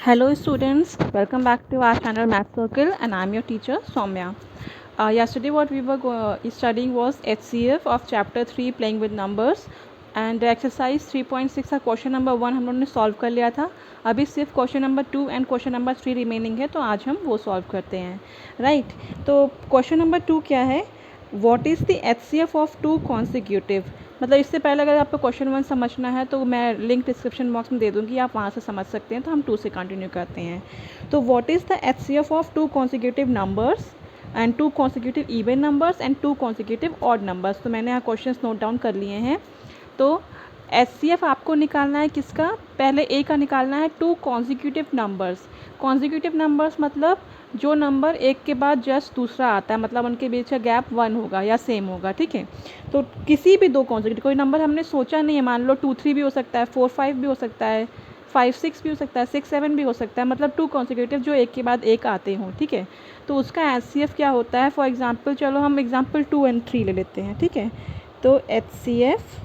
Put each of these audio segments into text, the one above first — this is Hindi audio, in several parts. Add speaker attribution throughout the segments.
Speaker 1: Hello students, welcome back to our channel Math Circle and I'm your teacher Soumya. Yesterday what we were studying was HCF of chapter 3 playing with numbers and exercise 3.6 का क्वेश्चन नंबर 1 हम लोगों ने सॉल्व कर लिया था. अभी सिर्फ question number 2 and question number 3 remaining है, तो आज हम वो सॉल्व करते हैं. राइट, तो क्वेश्चन नंबर 2 क्या है? What is the HCF of to consecutive. मतलब इससे पहले अगर आपको क्वेश्चन 1 समझना है तो मैं लिंक डिस्क्रिप्शन बॉक्स में दे दूँगी, आप वहाँ से समझ सकते हैं. तो हम 2 से कंटिन्यू करते हैं. तो what is the HCF of to consecutive numbers and to consecutive even numbers and to consecutive odd numbers. तो मैंने यहाँ क्वेश्चंस नोट डाउन कर लिए हैं. तो HCF आपको निकालना है किसका? पहले ए का निकालना है to consecutive numbers. Consecutive numbers मतलब जो नंबर एक के बाद जस्ट दूसरा आता है, मतलब उनके बीच का गैप 1 होगा या सेम होगा. ठीक है, तो किसी भी दो कॉन्सिक्यूटिव, कोई नंबर हमने सोचा नहीं है, मान लो 2 3 भी हो सकता है, 4 5 भी हो सकता है, 5 6 भी हो सकता है, 6 7 भी हो सकता है, मतलब टू कॉन्सिक्यूटिव जो एक के बाद एक आते हों. ठीक है, तो उसका HCF क्या होता है? फॉर एग्जाम्पल चलो हम एग्जाम्पल 2 and 3 ले लेते हैं. ठीक है, तो HCF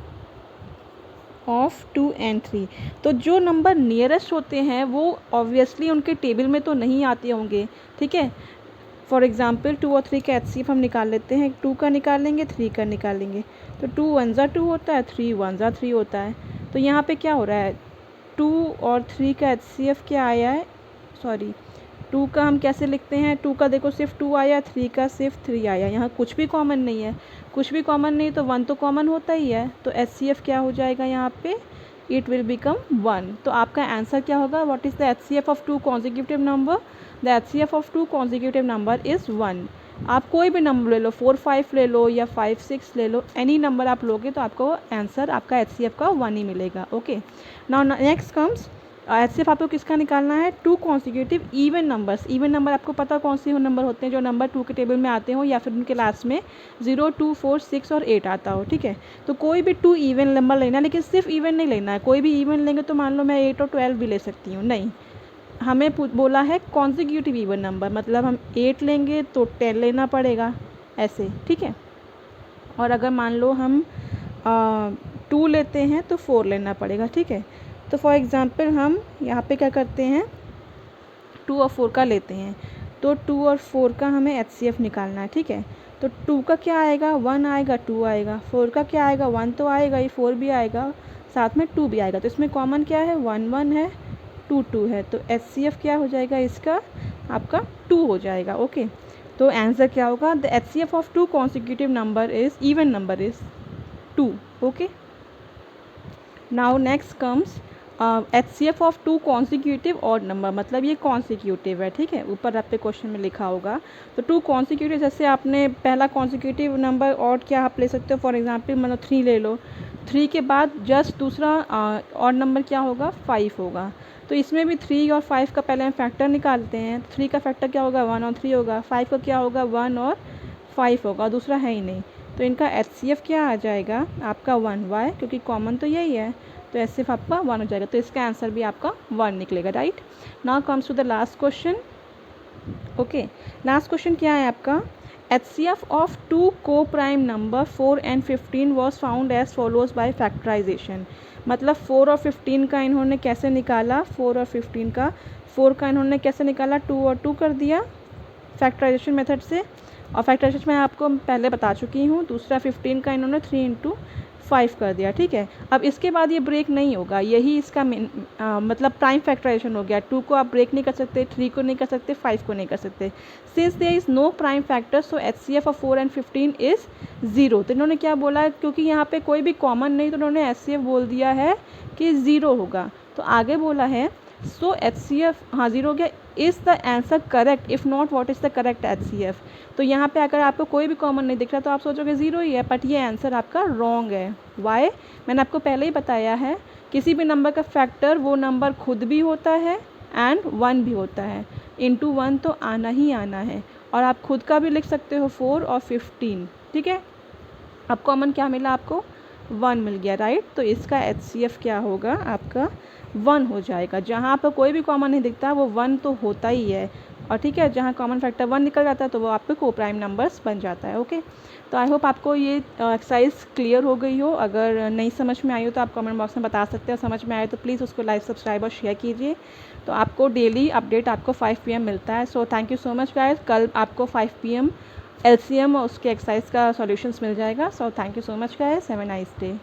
Speaker 1: ऑफ 2 and 3. तो जो नंबर नियरेस्ट होते हैं वो ऑब्वियसली उनके टेबल में तो नहीं आते होंगे. ठीक है, फॉर एग्जाम्पल 2 और 3 का HCF हम निकाल लेते हैं. 2 का निकालेंगे, 3 का निकालेंगे, तो 2 1 ज़ा 2 होता है, 3 1 ज़ा 3 होता है. तो यहाँ पे क्या हो रहा है? 2 और 3 का HCF क्या आया है? सॉरी, 2 का हम कैसे लिखते हैं? 2 का देखो सिर्फ 2 आया, 3 का सिर्फ 3 आया. यहाँ कुछ भी कॉमन नहीं है. कुछ भी कॉमन नहीं तो 1 तो कॉमन होता ही है. तो HCF क्या हो जाएगा यहाँ पे? It will become 1. तो आपका आंसर क्या होगा? What is the HCF of to consecutive number? The HCF of to consecutive number is 1. आप कोई भी नंबर ले लो, 4 5 ले लो या 5 6 ले लो, एनी नंबर आप लोगे तो आपको आंसर आपका HCF का 1 ही मिलेगा. Okay, now next comes HCF आपको किसका निकालना है? To consecutive even numbers. Even number आपको पता कौन से नंबर होते हैं? जो नंबर 2 के टेबल में आते हो या फिर उनके लास्ट में 0 2 4 6 और 8 आता हो. ठीक है, तो कोई भी 2 इवन नंबर लेना है, लेकिन सिर्फ इवन नहीं लेना है. कोई भी इवन लेंगे तो मान लो मैं 8 और 12 भी ले सकती हूँ. नहीं, हमें बोला है कॉन्सिक्यूटिव इवन नंबर, मतलब हम 8 लेंगे तो 10 लेना पड़ेगा ऐसे. ठीक है, और अगर मान लो हम 2 लेते हैं तो 4 लेना पड़ेगा. ठीक है, तो फॉर एग्ज़ाम्पल हम यहाँ पे क्या करते हैं? 2 और 4 का लेते हैं. तो 2 और 4 का हमें HCF निकालना है. ठीक है, तो 2 का क्या आएगा? 1 आएगा, 2 आएगा. 4 का क्या आएगा? 1 तो आएगा ही, 4 भी आएगा, साथ में 2 भी आएगा. तो इसमें कॉमन क्या है? 1 1 है, 2 2 है. तो HCF क्या हो जाएगा इसका? आपका 2 हो जाएगा. ओके, तो आंसर क्या होगा? The HCF of to consecutive number is even number is 2. Okay, now next comes HCF of to consecutive odd number. मतलब ये कॉन्सिक्यूटिव है. ठीक है, ऊपर आपके क्वेश्चन में लिखा होगा. तो टू कॉन्सिक्यूटिव, जैसे आपने पहला कॉन्सिक्यूटिव नंबर ऑड क्या आप ले सकते हो? फॉर एग्जांपल मतलब 3 ले लो. 3 के बाद जस्ट दूसरा ऑड नंबर क्या होगा? 5 होगा. तो इसमें भी 3 और 5 का पहले हम फैक्टर निकालते हैं. 3 का फैक्टर क्या होगा? 1 और 3 होगा. 5 का क्या होगा? 1 और 5 होगा, दूसरा है ही नहीं. तो इनका HCF क्या आ जाएगा? आपका 1. वाई? क्योंकि कॉमन तो यही है, तो HCF आपका 1 हो जाएगा. तो इसका आंसर भी आपका 1 निकलेगा. Right, now comes to the last question. Okay, last question क्या है आपका? HCF of two coprime number 4 and 15 was found as follows by factorization. मतलब 4 और 15 का इन्होंने कैसे निकाला? 4 और 15 का, 4 का इन्होंने कैसे निकाला? 2 और 2 कर दिया फैक्टराइजेशन मेथड से, और फैक्टराइजेशन मैं आपको पहले बता चुकी हूँ. दूसरा 15 का इन्होंने 3 इंटू 5 कर दिया. ठीक है, अब इसके बाद ये ब्रेक नहीं होगा, यही इसका मतलब प्राइम फैक्टराइजेशन हो गया. 2 को आप ब्रेक नहीं कर सकते, 3 को नहीं कर सकते, 5 को नहीं कर सकते. Since there is no prime factor so HCF of 4 and 15 is 0. तो इन्होंने क्या बोला? क्योंकि यहाँ पे कोई भी कॉमन नहीं, तो इन्होंने HCF बोल दिया है कि 0 होगा. तो आगे बोला है सो HCF, हाँ 0 हो गया. Is the answer correct? If not what is the correct HCF? तो यहाँ पे अगर आपको कोई भी कॉमन नहीं दिख रहा तो आप सोचोगे 0 ही है, बट ये आंसर आपका रॉन्ग है. वाई? मैंने आपको पहले ही बताया है, किसी भी नंबर का फैक्टर वो नंबर खुद भी होता है एंड 1 भी होता है. इंटू 1 तो आना ही आना है, और आप खुद का भी लिख सकते हो 4 और 15. ठीक है, अब कॉमन क्या मिला आपको? 1 मिल गया. राइट, तो इसका HCF क्या होगा? आपका 1 हो जाएगा. जहाँ पर कोई भी कॉमन नहीं दिखता वो 1 तो होता ही है. और ठीक है, जहाँ कॉमन फैक्टर 1 निकल जाता है तो वो आपके को प्राइम नंबर्स बन जाता है। ओके, तो आई होप आपको ये एक्सरसाइज क्लियर हो गई हो। अगर नहीं समझ में आई हो तो आप कमेंट बॉक्स में बता सकते हैं, समझ में आए तो प्लीज़ उसको लाइक, सब्सक्राइब और शेयर कीजिए। तो आपको डेली अपडेट आपको 5 PM मिलता है। So thank you so much guys. कल आपको 5 PM LCM और उसके एक्सरसाइज का सॉल्यूशंस मिल जाएगा। So thank you so much guys, have a nice day.